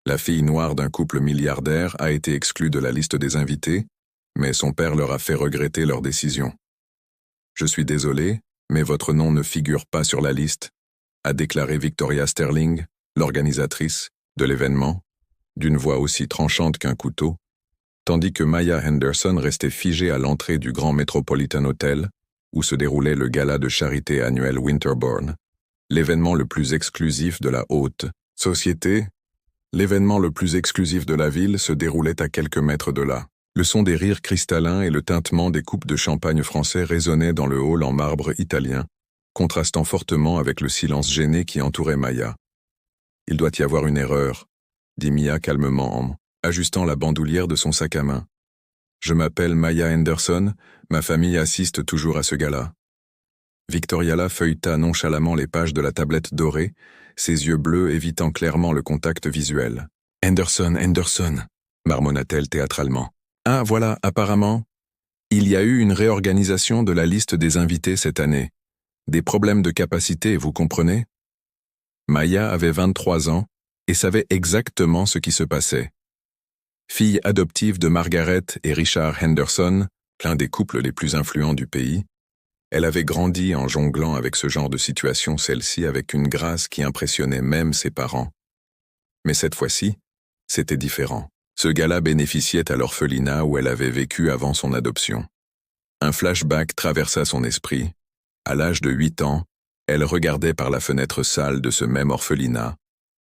La fille noire d'un couple milliardaire a été exclue de la liste des invités, mais son père leur a fait regretter leur décision. Je suis désolé, mais votre nom ne figure pas sur la liste, a déclaré Victoria Sterling, l'organisatrice de l'événement, d'une voix aussi tranchante qu'un couteau, tandis que Maya Henderson restait figée à l'entrée du Grand Metropolitan Hotel, où se déroulait le gala de charité annuel Winterbourne, l'événement le plus exclusif de la haute société. L'événement le plus exclusif de la ville se déroulait à quelques mètres de là. Le son des rires cristallins et le tintement des coupes de champagne français résonnaient dans le hall en marbre italien, contrastant fortement avec le silence gêné qui entourait Maya. « Il doit y avoir une erreur », dit Mia calmement en ajustant la bandoulière de son sac à main. « Je m'appelle Maya Henderson, ma famille assiste toujours à ce gala. » Victoria feuilleta nonchalamment les pages de la tablette dorée, ses yeux bleus évitant clairement le contact visuel. « Henderson, » marmonna-t-elle théâtralement. « Ah, voilà, apparemment, il y a eu une réorganisation de la liste des invités cette année. Des problèmes de capacité, vous comprenez ?» Maya avait 23 ans et savait exactement ce qui se passait. Fille adoptive de Margaret et Richard Henderson, l'un des couples les plus influents du pays, elle avait grandi en jonglant avec ce genre de situation, celle-ci avec une grâce qui impressionnait même ses parents. Mais cette fois-ci, c'était différent. Ce gala bénéficiait à l'orphelinat où elle avait vécu avant son adoption. Un flashback traversa son esprit. À l'âge de 8 ans, elle regardait par la fenêtre sale de ce même orphelinat,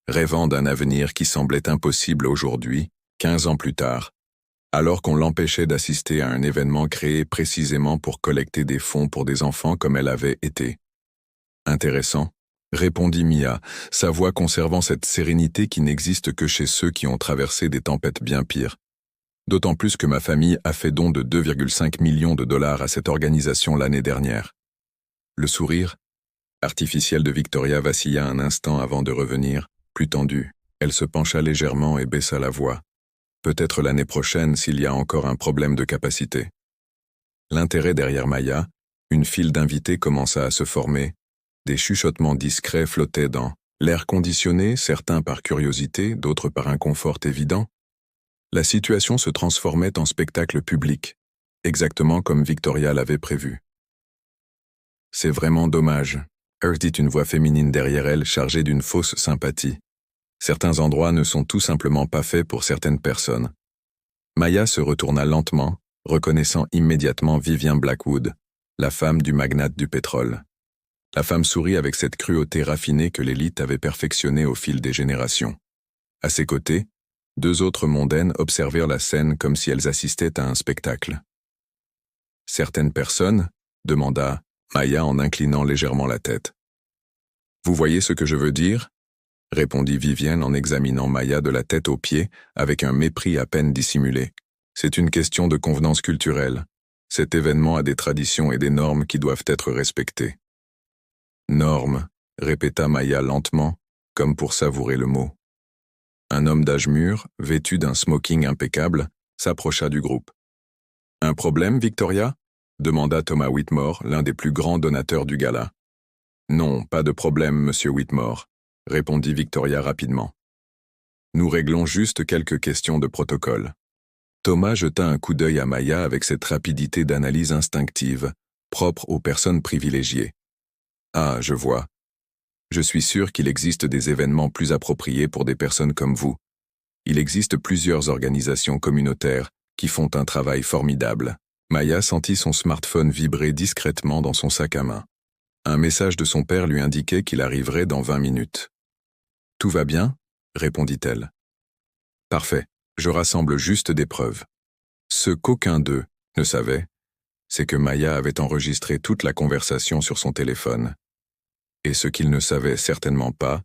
rêvant d'un avenir qui semblait impossible aujourd'hui, 15 ans plus tard, alors qu'on l'empêchait d'assister à un événement créé précisément pour collecter des fonds pour des enfants comme elle avait été. « Intéressant », répondit Mia, sa voix conservant cette sérénité qui n'existe que chez ceux qui ont traversé des tempêtes bien pires. D'autant plus que ma famille a fait don de 2,5 millions de dollars à cette organisation l'année dernière. Le sourire artificiel de Victoria vacilla un instant avant de revenir, plus tendu. Elle se pencha légèrement et baissa la voix. Peut-être l'année prochaine s'il y a encore un problème de capacité. L'intérêt derrière Maya, une file d'invités commença à se former. Des chuchotements discrets flottaient dans l'air conditionné, certains par curiosité, d'autres par inconfort évident. La situation se transformait en spectacle public, exactement comme Victoria l'avait prévu. « C'est vraiment dommage », dit une voix féminine derrière elle chargée d'une fausse sympathie. Certains endroits ne sont tout simplement pas faits pour certaines personnes. Maya se retourna lentement, reconnaissant immédiatement Vivian Blackwood, la femme du magnate du pétrole. La femme sourit avec cette cruauté raffinée que l'élite avait perfectionnée au fil des générations. À ses côtés, 2 autres mondaines observèrent la scène comme si elles assistaient à un spectacle. « Certaines personnes ?» demanda Maya en inclinant légèrement la tête. « Vous voyez ce que je veux dire ?» répondit Vivian en examinant Maya de la tête aux pieds avec un mépris à peine dissimulé. « C'est une question de convenance culturelle. Cet événement a des traditions et des normes qui doivent être respectées. » « Normes », répéta Maya lentement, comme pour savourer le mot. Un homme d'âge mûr, vêtu d'un smoking impeccable, s'approcha du groupe. « Un problème, Victoria ?» demanda Thomas Whitmore, l'un des plus grands donateurs du gala. « Non, pas de problème, monsieur Whitmore », répondit Victoria rapidement. « Nous réglons juste quelques questions de protocole. » Thomas jeta un coup d'œil à Maya avec cette rapidité d'analyse instinctive, propre aux personnes privilégiées. « Ah, je vois. Je suis sûr qu'il existe des événements plus appropriés pour des personnes comme vous. Il existe plusieurs organisations communautaires qui font un travail formidable. » Maya sentit son smartphone vibrer discrètement dans son sac à main. Un message de son père lui indiquait qu'il arriverait dans 20 minutes. « Tout va bien ?» répondit-elle. « Parfait, je rassemble juste des preuves. » Ce qu'aucun d'eux ne savait, c'est que Maya avait enregistré toute la conversation sur son téléphone. Et ce qu'il ne savait certainement pas,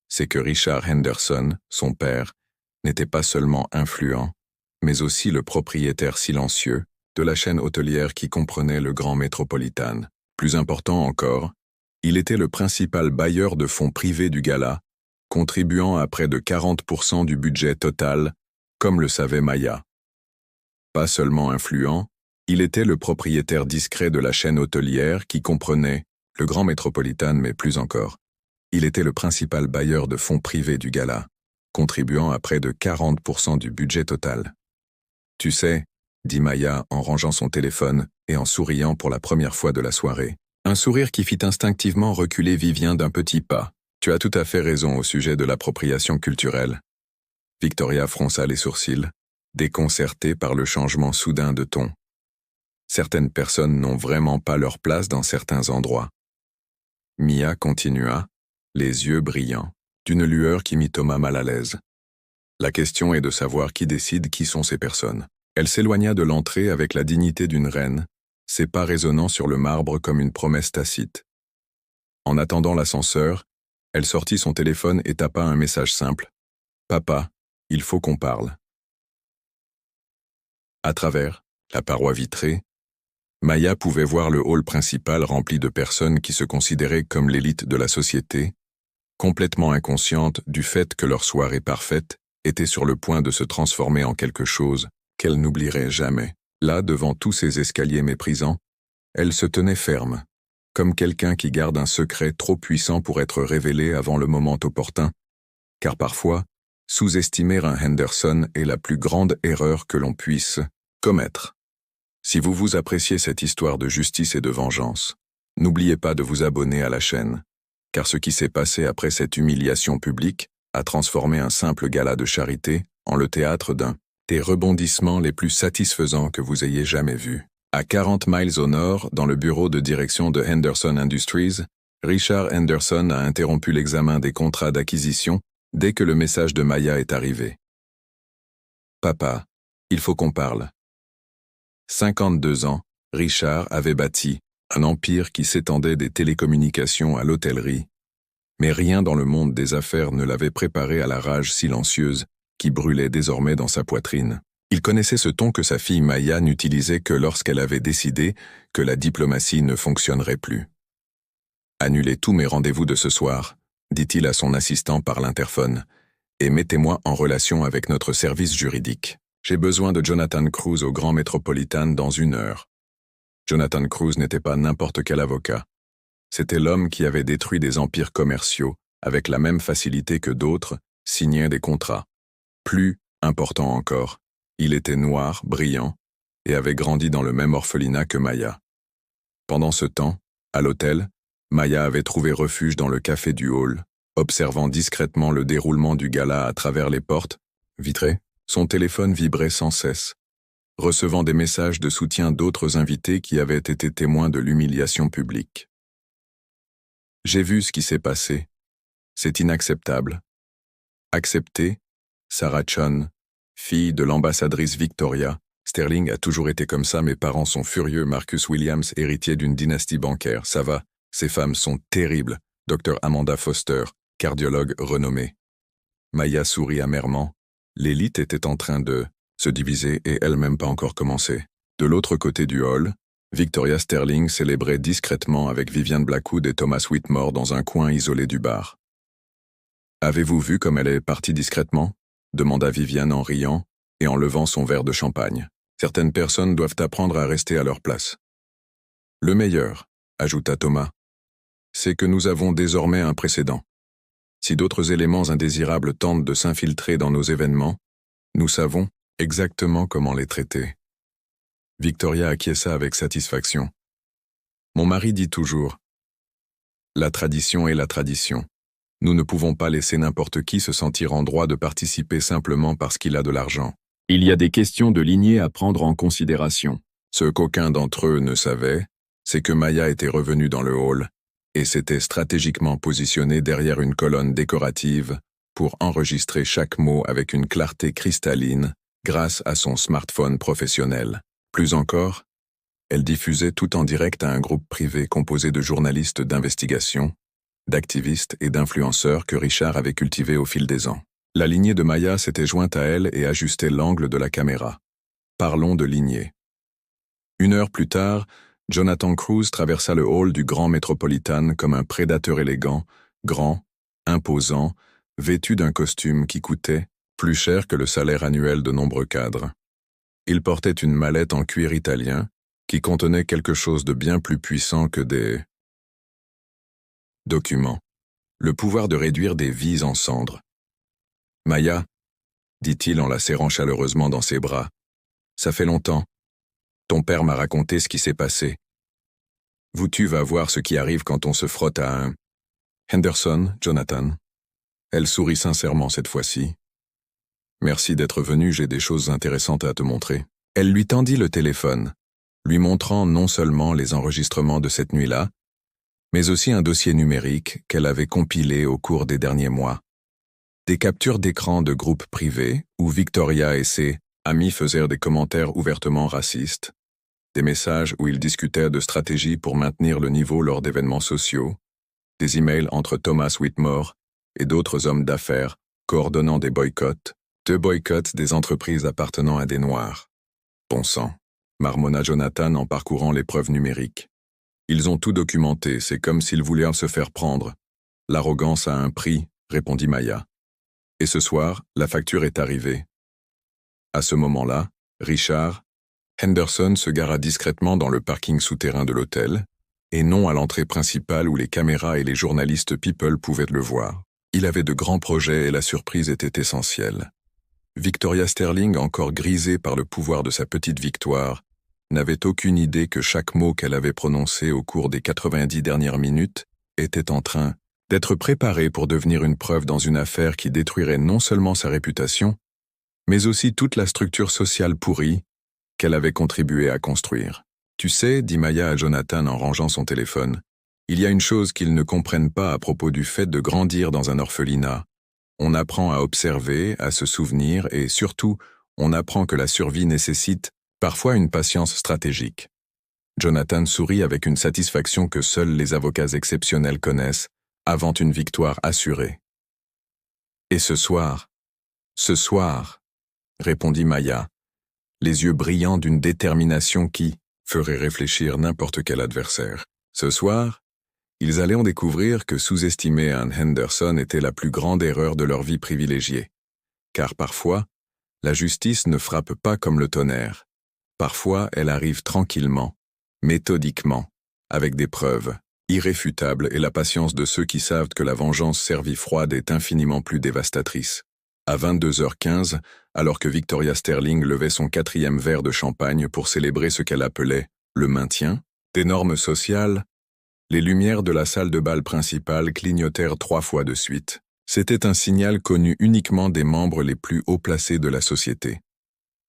c'est que Richard Henderson, son père, n'était pas seulement influent, mais aussi le propriétaire silencieux de la chaîne hôtelière qui comprenait le Grand Metropolitan. Plus important encore, il était le principal bailleur de fonds privés du gala, contribuant à près de 40% du budget total, comme le savait Maya. Pas seulement influent, il était le propriétaire discret de la chaîne hôtelière qui comprenait le Grand Metropolitan, mais plus encore. Il était le principal bailleur de fonds privés du gala, contribuant à près de 40% du budget total. Tu sais, dit Maya en rangeant son téléphone et en souriant pour la première fois de la soirée. Un sourire qui fit instinctivement reculer Vivien d'un petit pas. Tu as tout à fait raison au sujet de l'appropriation culturelle. Victoria fronça les sourcils, déconcertée par le changement soudain de ton. Certaines personnes n'ont vraiment pas leur place dans certains endroits. Mia continua, les yeux brillants, d'une lueur qui mit Thomas mal à l'aise. La question est de savoir qui décide qui sont ces personnes. Elle s'éloigna de l'entrée avec la dignité d'une reine, ses pas résonnant sur le marbre comme une promesse tacite. En attendant l'ascenseur, elle sortit son téléphone et tapa un message simple. « Papa, il faut qu'on parle. » À travers la paroi vitrée, Maya pouvait voir le hall principal rempli de personnes qui se considéraient comme l'élite de la société, complètement inconscientes du fait que leur soirée parfaite était sur le point de se transformer en quelque chose qu'elle n'oublierait jamais. Là, devant tous ces escaliers méprisants, elle se tenait ferme, comme quelqu'un qui garde un secret trop puissant pour être révélé avant le moment opportun, car parfois, sous-estimer un Henderson est la plus grande erreur que l'on puisse commettre. Si vous appréciez cette histoire de justice et de vengeance, n'oubliez pas de vous abonner à la chaîne, car ce qui s'est passé après cette humiliation publique a transformé un simple gala de charité en le théâtre d'un des rebondissements les plus satisfaisants que vous ayez jamais vus. À 40 miles au nord, dans le bureau de direction de Henderson Industries, Richard Henderson a interrompu l'examen des contrats d'acquisition dès que le message de Maya est arrivé. « Papa, il faut qu'on parle. » 52 ans, Richard avait bâti un empire qui s'étendait des télécommunications à l'hôtellerie, mais rien dans le monde des affaires ne l'avait préparé à la rage silencieuse qui brûlait désormais dans sa poitrine. Il connaissait ce ton que sa fille Maya n'utilisait que lorsqu'elle avait décidé que la diplomatie ne fonctionnerait plus. « Annulez tous mes rendez-vous de ce soir, » dit-il à son assistant par l'interphone, « et mettez-moi en relation avec notre service juridique. J'ai besoin de Jonathan Cruz au Grand Metropolitan dans 1 heure. » Jonathan Cruz n'était pas n'importe quel avocat. C'était l'homme qui avait détruit des empires commerciaux, avec la même facilité que d'autres, signait des contrats. Plus important encore, il était noir, brillant, et avait grandi dans le même orphelinat que Maya. Pendant ce temps, à l'hôtel, Maya avait trouvé refuge dans le café du hall, observant discrètement le déroulement du gala à travers les portes vitrées. Son téléphone vibrait sans cesse, recevant des messages de soutien d'autres invités qui avaient été témoins de l'humiliation publique. « J'ai vu ce qui s'est passé. C'est inacceptable. » Accepté, Sarah Chun, fille de l'ambassadrice Victoria. Sterling a toujours été comme ça, mes parents sont furieux. Marcus Williams, héritier d'une dynastie bancaire. Ça va, ces femmes sont terribles. Dr Amanda Foster, cardiologue renommée. Maya sourit amèrement. L'élite était en train de se diviser et elle-même pas encore commencé. De l'autre côté du hall, Victoria Sterling célébrait discrètement avec Vivian Blackwood et Thomas Whitmore dans un coin isolé du bar. « Avez-vous vu comme elle est partie discrètement ?» demanda Vivian en riant et en levant son verre de champagne. « Certaines personnes doivent apprendre à rester à leur place. »« Le meilleur, » ajouta Thomas, « c'est que nous avons désormais un précédent. Si d'autres éléments indésirables tentent de s'infiltrer dans nos événements, nous savons exactement comment les traiter. » Victoria acquiesça avec satisfaction. « Mon mari dit toujours, la tradition est la tradition. Nous ne pouvons pas laisser n'importe qui se sentir en droit de participer simplement parce qu'il a de l'argent. Il y a des questions de lignée à prendre en considération. Ce qu'aucun d'entre eux ne savait, c'est que Maya était revenue dans le hall et s'était stratégiquement positionnée derrière une colonne décorative pour enregistrer chaque mot avec une clarté cristalline grâce à son smartphone professionnel. Plus encore, elle diffusait tout en direct à un groupe privé composé de journalistes d'investigation, d'activistes et d'influenceurs que Richard avait cultivés au fil des ans. La lignée de Maya s'était jointe à elle et ajustait l'angle de la caméra. Parlons de lignée. 1 heure plus tard, Jonathan Cruz traversa le hall du Grand Metropolitan comme un prédateur élégant, grand, imposant, vêtu d'un costume qui coûtait plus cher que le salaire annuel de nombreux cadres. Il portait une mallette en cuir italien qui contenait quelque chose de bien plus puissant que des documents. Le pouvoir de réduire des vies en cendres. Maya, dit-il en la serrant chaleureusement dans ses bras, ça fait longtemps. Ton père m'a raconté ce qui s'est passé. Tu vas voir ce qui arrive quand on se frotte à un... Henderson, Jonathan. Elle sourit sincèrement cette fois-ci. Merci d'être venu, j'ai des choses intéressantes à te montrer. Elle lui tendit le téléphone, lui montrant non seulement les enregistrements de cette nuit-là, mais aussi un dossier numérique qu'elle avait compilé au cours des derniers mois. Des captures d'écran de groupes privés où Victoria et ses amis faisaient des commentaires ouvertement racistes, des messages où ils discutaient de stratégies pour maintenir le niveau lors d'événements sociaux, des emails entre Thomas Whitmore et d'autres hommes d'affaires coordonnant des boycotts, des entreprises appartenant à des Noirs. Bon sang, marmonna Jonathan en parcourant les preuves numériques. Ils ont tout documenté, c'est comme s'ils voulaient se faire prendre. L'arrogance a un prix, répondit Maya. Et ce soir, la facture est arrivée. À ce moment-là, Richard Henderson se gara discrètement dans le parking souterrain de l'hôtel, et non à l'entrée principale où les caméras et les journalistes People pouvaient le voir. Il avait de grands projets et la surprise était essentielle. Victoria Sterling, encore grisée par le pouvoir de sa petite victoire, n'avait aucune idée que chaque mot qu'elle avait prononcé au cours des 90 dernières minutes était en train d'être préparé pour devenir une preuve dans une affaire qui détruirait non seulement sa réputation, mais aussi toute la structure sociale pourrie qu'elle avait contribué à construire. Tu sais, dit Maya à Jonathan en rangeant son téléphone, il y a une chose qu'ils ne comprennent pas à propos du fait de grandir dans un orphelinat. On apprend à observer, à se souvenir et surtout, on apprend que la survie nécessite parfois une patience stratégique. Jonathan sourit avec une satisfaction que seuls les avocats exceptionnels connaissent avant une victoire assurée. Et ce soir, répondit Maya, les yeux brillants d'une détermination qui ferait réfléchir n'importe quel adversaire. Ce soir, ils allaient en découvrir que sous-estimer un Henderson était la plus grande erreur de leur vie privilégiée. Car parfois, la justice ne frappe pas comme le tonnerre. Parfois, elle arrive tranquillement, méthodiquement, avec des preuves irréfutables et la patience de ceux qui savent que la vengeance servie froide est infiniment plus dévastatrice. À 22h15, alors que Victoria Sterling levait son 4e verre de champagne pour célébrer ce qu'elle appelait le maintien des normes sociales, les lumières de la salle de bal principale clignotèrent 3 fois de suite. C'était un signal connu uniquement des membres les plus haut placés de la société.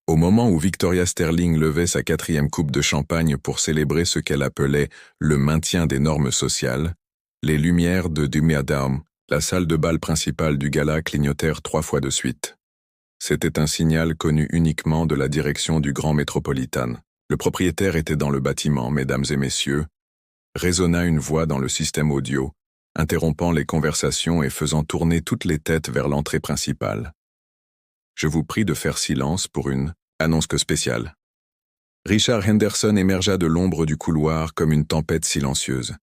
Au moment où Victoria Sterling levait sa 4e coupe de champagne pour célébrer ce qu'elle appelait le maintien des normes sociales, les lumières de Dumiadam, la salle de bal principale du gala, clignotèrent 3 fois de suite. C'était un signal connu uniquement de la direction du Grand Métropolitan. Le propriétaire était dans le bâtiment, mesdames et messieurs. Résonna une voix dans le système audio, interrompant les conversations et faisant tourner toutes les têtes vers l'entrée principale. Je vous prie de faire silence pour une annonce spéciale. Richard Henderson émergea de l'ombre du couloir comme une tempête silencieuse.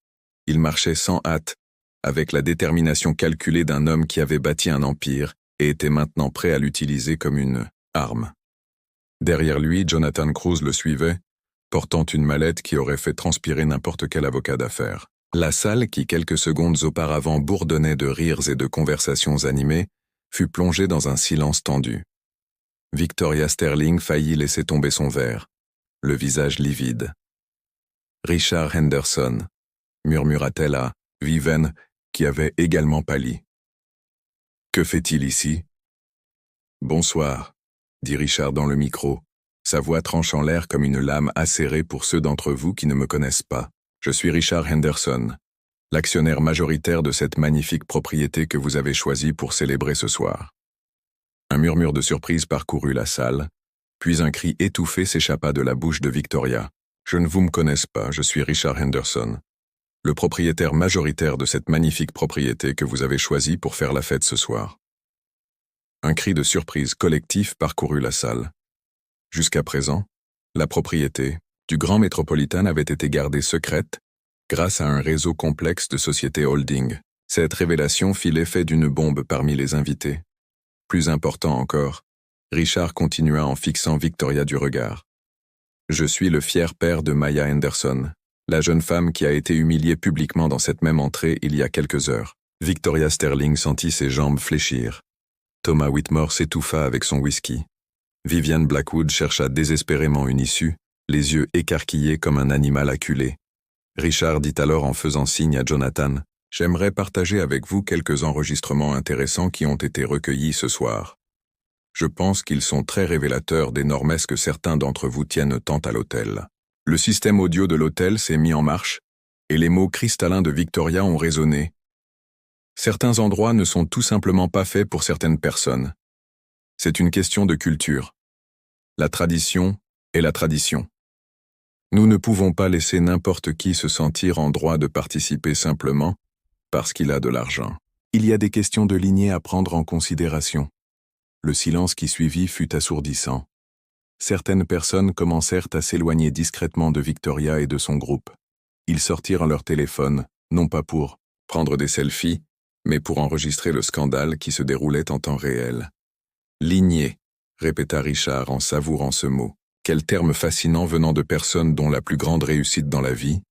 Il marchait sans hâte, avec la détermination calculée d'un homme qui avait bâti un empire et était maintenant prêt à l'utiliser comme une arme. Derrière lui, Jonathan Cruz le suivait, portant une mallette qui aurait fait transpirer n'importe quel avocat d'affaires. La salle, qui quelques secondes auparavant bourdonnait de rires et de conversations animées, fut plongée dans un silence tendu. Victoria Sterling faillit laisser tomber son verre, le visage livide. « Richard Henderson », murmura-t-elle à Vivian, qui avait également pâli. « Que fait-il ici ?»« Bonsoir », dit Richard dans le micro, sa voix tranchant l'air comme une lame acérée pour ceux d'entre vous qui ne me connaissent pas. Je suis Richard Henderson, l'actionnaire majoritaire de cette magnifique propriété que vous avez choisie pour célébrer ce soir. Un murmure de surprise parcourut la salle, puis un cri étouffé s'échappa de la bouche de Victoria. Je ne vous me connaisse pas, je suis Richard Henderson, le propriétaire majoritaire de cette magnifique propriété que vous avez choisie pour faire la fête ce soir. Un cri de surprise collectif parcourut la salle. Jusqu'à présent, la propriété du Grand Métropolitain avait été gardée secrète grâce à un réseau complexe de sociétés holding. Cette révélation fit l'effet d'une bombe parmi les invités. Plus important encore, Richard continua en fixant Victoria du regard. « Je suis le fier père de Maya Henderson, la jeune femme qui a été humiliée publiquement dans cette même entrée il y a quelques heures. » Victoria Sterling sentit ses jambes fléchir. Thomas Whitmore s'étouffa avec son whisky. Vivian Blackwood chercha désespérément une issue, les yeux écarquillés comme un animal acculé. Richard dit alors en faisant signe à Jonathan « J'aimerais partager avec vous quelques enregistrements intéressants qui ont été recueillis ce soir. Je pense qu'ils sont très révélateurs des normes que certains d'entre vous tiennent tant à l'hôtel. » Le système audio de l'hôtel s'est mis en marche, et les mots cristallins de Victoria ont résonné. Certains endroits ne sont tout simplement pas faits pour certaines personnes. C'est une question de culture. La tradition est la tradition. Nous ne pouvons pas laisser n'importe qui se sentir en droit de participer simplement parce qu'il a de l'argent. Il y a des questions de lignée à prendre en considération. Le silence qui suivit fut assourdissant. Certaines personnes commencèrent à s'éloigner discrètement de Victoria et de son groupe. Ils sortirent leur téléphone, non pas pour prendre des selfies, mais pour enregistrer le scandale qui se déroulait en temps réel. « Lignée », répéta Richard en savourant ce mot. Quel terme fascinant venant de personnes dont la plus grande réussite dans la vie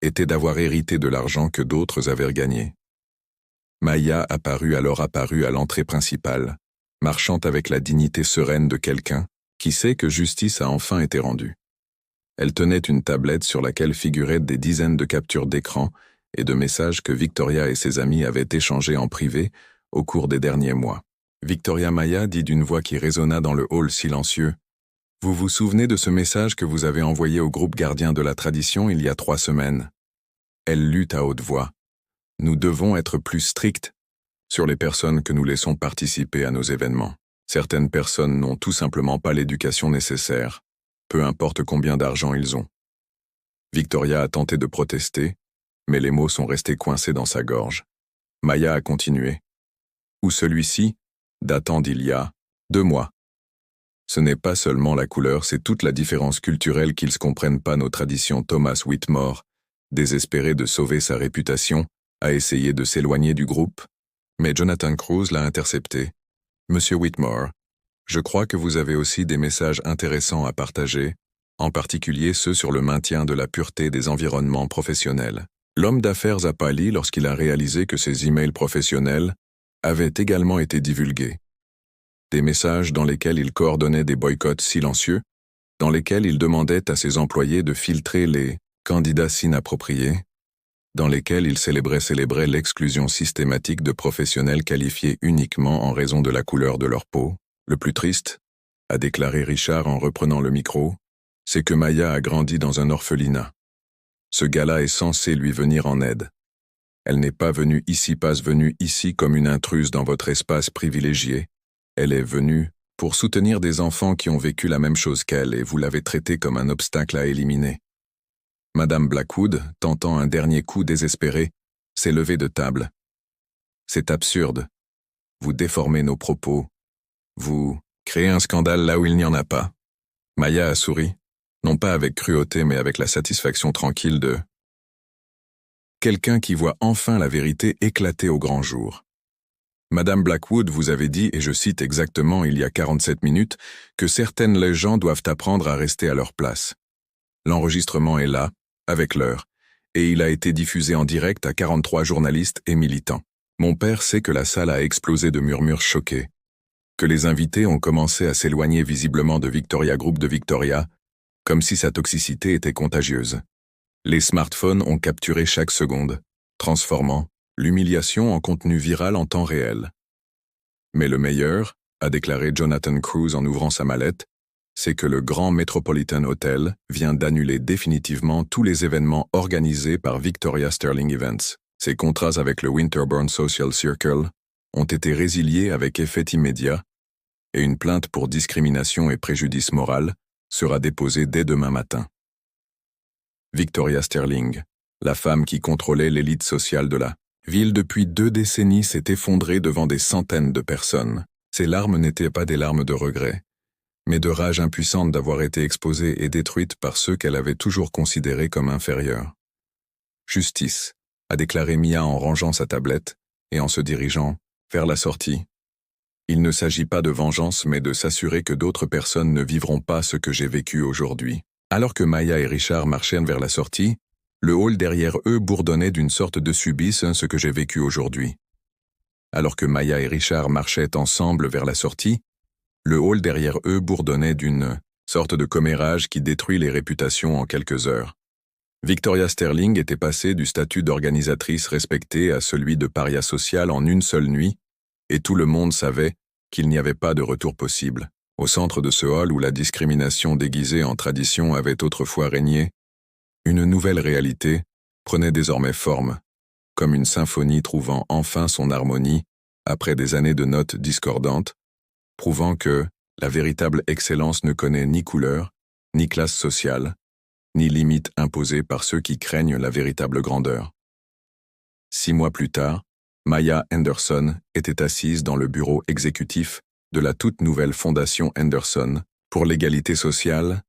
était d'avoir hérité de l'argent que d'autres avaient gagné. Maya apparut à l'entrée principale, marchant avec la dignité sereine de quelqu'un qui sait que justice a enfin été rendue. Elle tenait une tablette sur laquelle figuraient des dizaines de captures d'écran et de messages que Victoria et ses amis avaient échangés en privé au cours des derniers mois. Victoria Maya dit d'une voix qui résonna dans le hall silencieux. « Vous vous souvenez de ce message que vous avez envoyé au groupe gardien de la tradition il y a 3 semaines ?» Elle lut à haute voix. « Nous devons être plus stricts sur les personnes que nous laissons participer à nos événements. Certaines personnes n'ont tout simplement pas l'éducation nécessaire, peu importe combien d'argent ils ont. » Victoria a tenté de protester, mais les mots sont restés coincés dans sa gorge. Maya a continué. « Ou celui-ci, datant d'il y a 2 mois. Ce n'est pas seulement la couleur, c'est toute la différence culturelle qu'ils ne comprennent pas nos traditions. » Thomas Whitmore, désespéré de sauver sa réputation, a essayé de s'éloigner du groupe, mais Jonathan Cruz l'a intercepté. « Monsieur Whitmore, je crois que vous avez aussi des messages intéressants à partager, en particulier ceux sur le maintien de la pureté des environnements professionnels. » L'homme d'affaires a pâli lorsqu'il a réalisé que ses emails professionnels avaient également été divulgués. Des messages dans lesquels il coordonnait des boycotts silencieux, dans lesquels il demandait à ses employés de filtrer les candidats inappropriés, dans lesquels il célébrait l'exclusion systématique de professionnels qualifiés uniquement en raison de la couleur de leur peau. Le plus triste, a déclaré Richard en reprenant le micro, c'est que Maya a grandi dans un orphelinat. Ce gars-là est censé lui venir en aide. Elle n'est pas venue ici comme une intruse dans votre espace privilégié. Elle est venue pour soutenir des enfants qui ont vécu la même chose qu'elle et vous l'avez traitée comme un obstacle à éliminer. Madame Blackwood, tentant un dernier coup désespéré, s'est levée de table. C'est absurde. Vous déformez nos propos. Vous créez un scandale là où il n'y en a pas. Maya a souri, non pas avec cruauté mais avec la satisfaction tranquille de quelqu'un qui voit enfin la vérité éclater au grand jour. Madame Blackwood vous avait dit, et je cite exactement il y a 47 minutes, que certaines légendes doivent apprendre à rester à leur place. L'enregistrement est là, avec l'heure, et il a été diffusé en direct à 43 journalistes et militants. Mon père sait que la salle a explosé de murmures choqués, que les invités ont commencé à s'éloigner visiblement de Victoria Group de Victoria, comme si sa toxicité était contagieuse. Les smartphones ont capturé chaque seconde, transformant l'humiliation en contenu viral en temps réel. Mais le meilleur, a déclaré Jonathan Cruz en ouvrant sa mallette, c'est que le Grand Metropolitan Hotel vient d'annuler définitivement tous les événements organisés par Victoria Sterling Events. Ses contrats avec le Winterbourne Social Circle ont été résiliés avec effet immédiat et une plainte pour discrimination et préjudice moral sera déposée dès demain matin. Victoria Sterling, la femme qui contrôlait l'élite sociale de la ville depuis 2 décennies, s'est effondrée devant des centaines de personnes. Ses larmes n'étaient pas des larmes de regret, mais de rage impuissante d'avoir été exposée et détruite par ceux qu'elle avait toujours considérés comme inférieurs. Justice, a déclaré Mia en rangeant sa tablette et en se dirigeant vers la sortie. Il ne s'agit pas de vengeance mais de s'assurer que d'autres personnes ne vivront pas ce que j'ai vécu aujourd'hui. Alors que Maya et Richard marchaient vers la sortie, le hall derrière eux bourdonnait d'une sorte de subice ce que j'ai vécu aujourd'hui. Alors que Maya et Richard marchaient ensemble vers la sortie, le hall derrière eux bourdonnait d'une sorte de commérage qui détruit les réputations en quelques heures. Victoria Sterling était passée du statut d'organisatrice respectée à celui de paria social en une seule nuit, et tout le monde savait qu'il n'y avait pas de retour possible. Au centre de ce hall où la discrimination déguisée en tradition avait autrefois régné, une nouvelle réalité prenait désormais forme, comme une symphonie trouvant enfin son harmonie après des années de notes discordantes, prouvant que la véritable excellence ne connaît ni couleur, ni classe sociale, ni limite imposée par ceux qui craignent la véritable grandeur. 6 mois plus tard, Maya Henderson était assise dans le bureau exécutif de la toute nouvelle Fondation Henderson pour l'égalité sociale,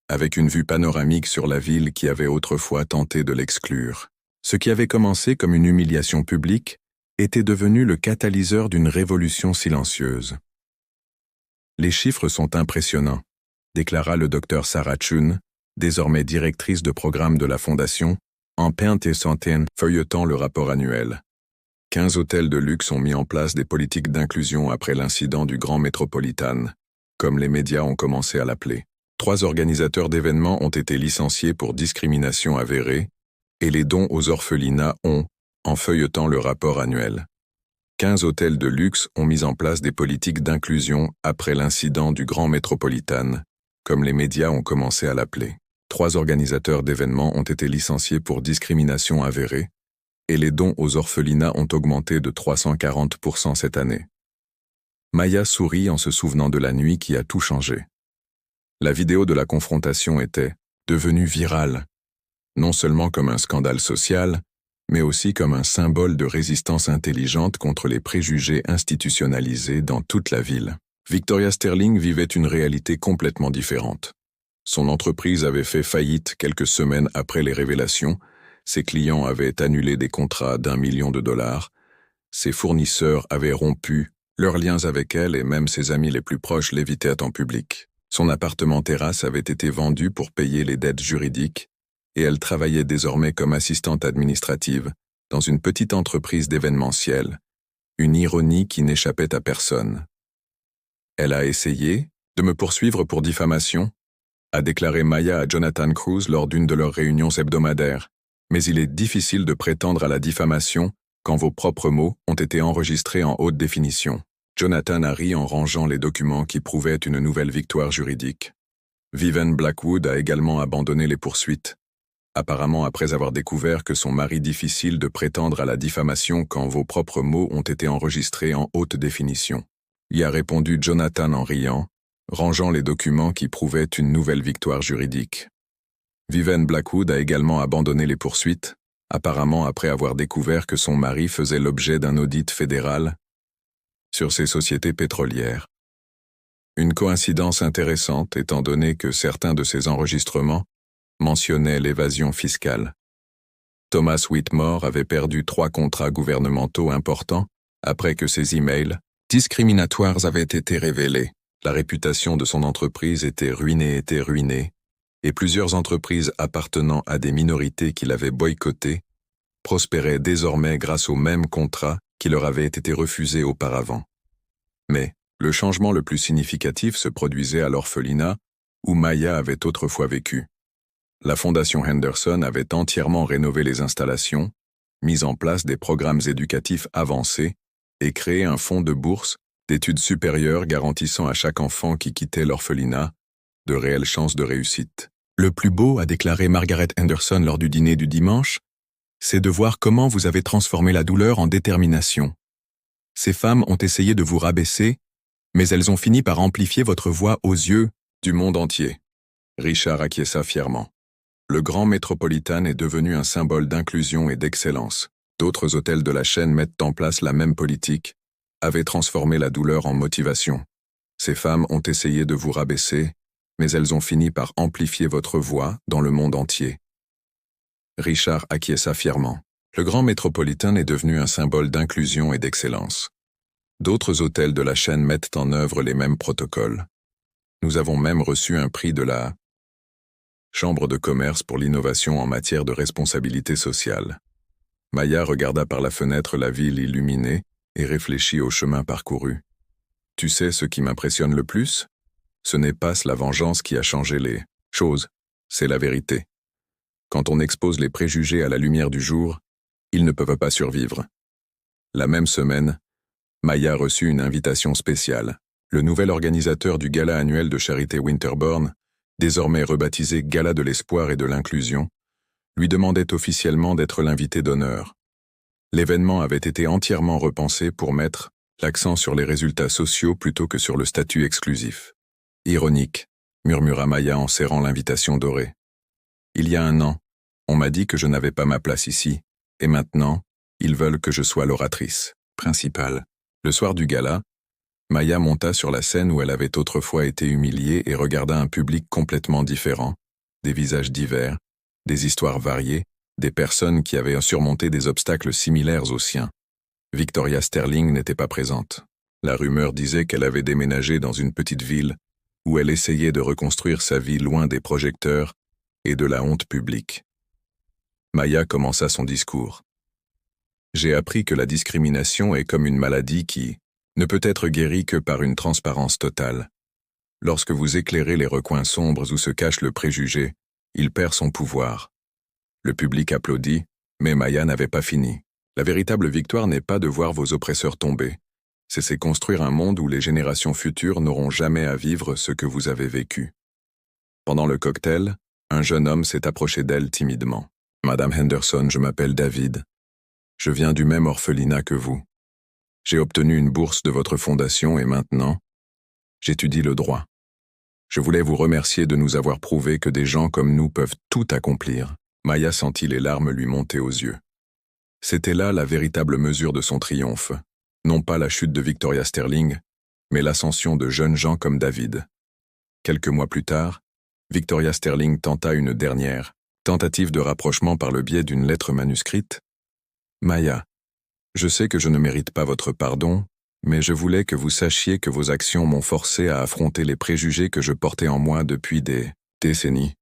avec une vue panoramique sur la ville qui avait autrefois tenté de l'exclure. Ce qui avait commencé comme une humiliation publique était devenu le catalyseur d'une révolution silencieuse. Les chiffres sont impressionnants, déclara le docteur Sarah Chun, désormais directrice de programme de la Fondation, en peinte et centaines feuilletant le rapport annuel. 15 hôtels de luxe ont mis en place des politiques d'inclusion après l'incident du Grand Metropolitan, comme les médias ont commencé à l'appeler. 3 organisateurs d'événements ont été licenciés pour discrimination avérée, et les dons aux orphelinats ont, en feuilletant le rapport annuel. 15 hôtels de luxe ont mis en place des politiques d'inclusion après l'incident du Grand Metropolitan, comme les médias ont commencé à l'appeler. 3 organisateurs d'événements ont été licenciés pour discrimination avérée, et les dons aux orphelinats ont augmenté de 340% cette année. Maya sourit en se souvenant de la nuit qui a tout changé. La vidéo de la confrontation était devenue virale, non seulement comme un scandale social, mais aussi comme un symbole de résistance intelligente contre les préjugés institutionnalisés dans toute la ville. Victoria Sterling vivait une réalité complètement différente. Son entreprise avait fait faillite quelques semaines après les révélations, ses clients avaient annulé des contrats d'1 million de dollars, ses fournisseurs avaient rompu leurs liens avec elle et même ses amis les plus proches l'évitaient en public. Son appartement terrasse avait été vendu pour payer les dettes juridiques, et elle travaillait désormais comme assistante administrative dans une petite entreprise d'événementiel, une ironie qui n'échappait à personne. Elle a essayé de me poursuivre pour diffamation, a déclaré Maya à Jonathan Cruz lors d'une de leurs réunions hebdomadaires, mais il est difficile de prétendre à la diffamation quand vos propres mots ont été enregistrés en haute définition. Jonathan a ri en rangeant les documents qui prouvaient une nouvelle victoire juridique. Vivian Blackwood a également abandonné les poursuites, apparemment après avoir découvert que son mari difficile de prétendre à la diffamation quand vos propres mots ont été enregistrés en haute définition. Y a répondu Jonathan en riant, rangeant les documents qui prouvaient une nouvelle victoire juridique. Vivian Blackwood a également abandonné les poursuites, apparemment après avoir découvert que son mari faisait l'objet d'un audit fédéral sur ses sociétés pétrolières. Une coïncidence intéressante étant donné que certains de ces enregistrements mentionnaient l'évasion fiscale. Thomas Whitmore avait perdu 3 contrats gouvernementaux importants après que ses emails discriminatoires avaient été révélés. La réputation de son entreprise était ruinée, et plusieurs entreprises appartenant à des minorités qui l'avaient boycotté prospéraient désormais grâce aux mêmes contrats qui leur avaient été refusés auparavant. Mais le changement le plus significatif se produisait à l'orphelinat où Maya avait autrefois vécu. La Fondation Henderson avait entièrement rénové les installations, mis en place des programmes éducatifs avancés et créé un fonds de bourse d'études supérieures garantissant à chaque enfant qui quittait l'orphelinat de réelles chances de réussite. Le plus beau, a déclaré Margaret Henderson lors du dîner du dimanche, c'est de voir comment vous avez transformé la douleur en détermination. Ces femmes ont essayé de vous rabaisser, mais elles ont fini par amplifier votre voix aux yeux du monde entier. Richard acquiesça fièrement. Le Grand Metropolitan est devenu un symbole d'inclusion et d'excellence. D'autres hôtels de la chaîne mettent en place la même politique, avaient transformé la douleur en motivation. Ces femmes ont essayé de vous rabaisser, mais elles ont fini par amplifier votre voix dans le monde entier. Richard acquiesça fièrement. Le Grand Metropolitan est devenu un symbole d'inclusion et d'excellence. D'autres hôtels de la chaîne mettent en œuvre les mêmes protocoles. Nous avons même reçu un prix de la Chambre de commerce pour l'innovation en matière de responsabilité sociale. Maya regarda par la fenêtre la ville illuminée et réfléchit au chemin parcouru. Tu sais ce qui m'impressionne le plus? Ce n'est pas la vengeance qui a changé les choses, c'est la vérité. Quand on expose les préjugés à la lumière du jour, ils ne peuvent pas survivre. La même semaine, Maya reçut une invitation spéciale. Le nouvel organisateur du gala annuel de charité Winterborn, désormais rebaptisé Gala de l'espoir et de l'inclusion, lui demandait officiellement d'être l'invité d'honneur. L'événement avait été entièrement repensé pour mettre l'accent sur les résultats sociaux plutôt que sur le statut exclusif. Ironique, murmura Maya en serrant l'invitation dorée. Il y a 1 an, on m'a dit que je n'avais pas ma place ici, et maintenant, ils veulent que je sois l'oratrice principale. Le soir du gala, Maya monta sur la scène où elle avait autrefois été humiliée et regarda un public complètement différent, des visages divers, des histoires variées, des personnes qui avaient surmonté des obstacles similaires aux siens. Victoria Sterling n'était pas présente. La rumeur disait qu'elle avait déménagé dans une petite ville où elle essayait de reconstruire sa vie loin des projecteurs et de la honte publique. Maya commença son discours. J'ai appris que la discrimination est comme une maladie qui ne peut être guérie que par une transparence totale. Lorsque vous éclairez les recoins sombres où se cache le préjugé, il perd son pouvoir. Le public applaudit, mais Maya n'avait pas fini. La véritable victoire n'est pas de voir vos oppresseurs tomber. C'est construire un monde où les générations futures n'auront jamais à vivre ce que vous avez vécu. Pendant le cocktail, un jeune homme s'est approché d'elle timidement. « Madame Henderson, je m'appelle David. Je viens du même orphelinat que vous. J'ai obtenu une bourse de votre fondation et maintenant, j'étudie le droit. Je voulais vous remercier de nous avoir prouvé que des gens comme nous peuvent tout accomplir. » Maya sentit les larmes lui monter aux yeux. C'était là la véritable mesure de son triomphe. Non pas la chute de Victoria Sterling, mais l'ascension de jeunes gens comme David. Quelques mois plus tard, Victoria Sterling tenta une dernière tentative de rapprochement par le biais d'une lettre manuscrite. « Maya, je sais que je ne mérite pas votre pardon, mais je voulais que vous sachiez que vos actions m'ont forcé à affronter les préjugés que je portais en moi depuis des décennies.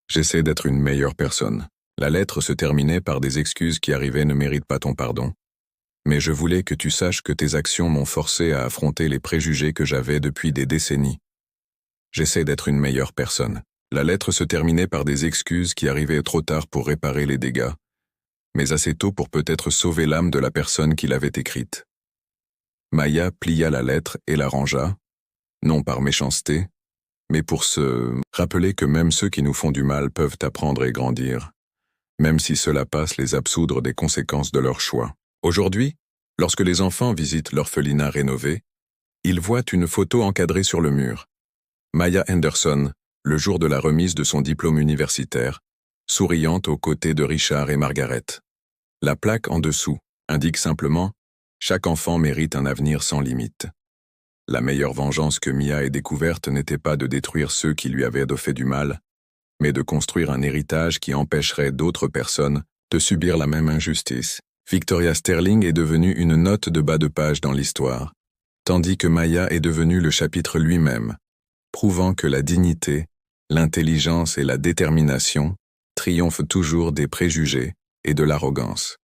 J'essaie d'être une meilleure personne. » La lettre se terminait par des excuses qui arrivaient ne méritent pas ton pardon. Mais je voulais que tu saches que tes actions m'ont forcé à affronter les préjugés que j'avais depuis des décennies. J'essaie d'être une meilleure personne. La lettre se terminait par des excuses qui arrivaient trop tard pour réparer les dégâts, mais assez tôt pour peut-être sauver l'âme de la personne qui l'avait écrite. Maya plia la lettre et la rangea, non par méchanceté, mais pour se rappeler que même ceux qui nous font du mal peuvent apprendre et grandir, même si cela passe les absoudre des conséquences de leur choix. Aujourd'hui, lorsque les enfants visitent l'orphelinat rénové, ils voient une photo encadrée sur le mur. Maya Henderson, le jour de la remise de son diplôme universitaire, souriante aux côtés de Richard et Margaret. La plaque en dessous indique simplement « Chaque enfant mérite un avenir sans limite ». La meilleure vengeance que Mia ait découverte n'était pas de détruire ceux qui lui avaient fait du mal, mais de construire un héritage qui empêcherait d'autres personnes de subir la même injustice. Victoria Sterling est devenue une note de bas de page dans l'histoire, tandis que Maya est devenue le chapitre lui-même, prouvant que la dignité, l'intelligence et la détermination triomphent toujours des préjugés et de l'arrogance.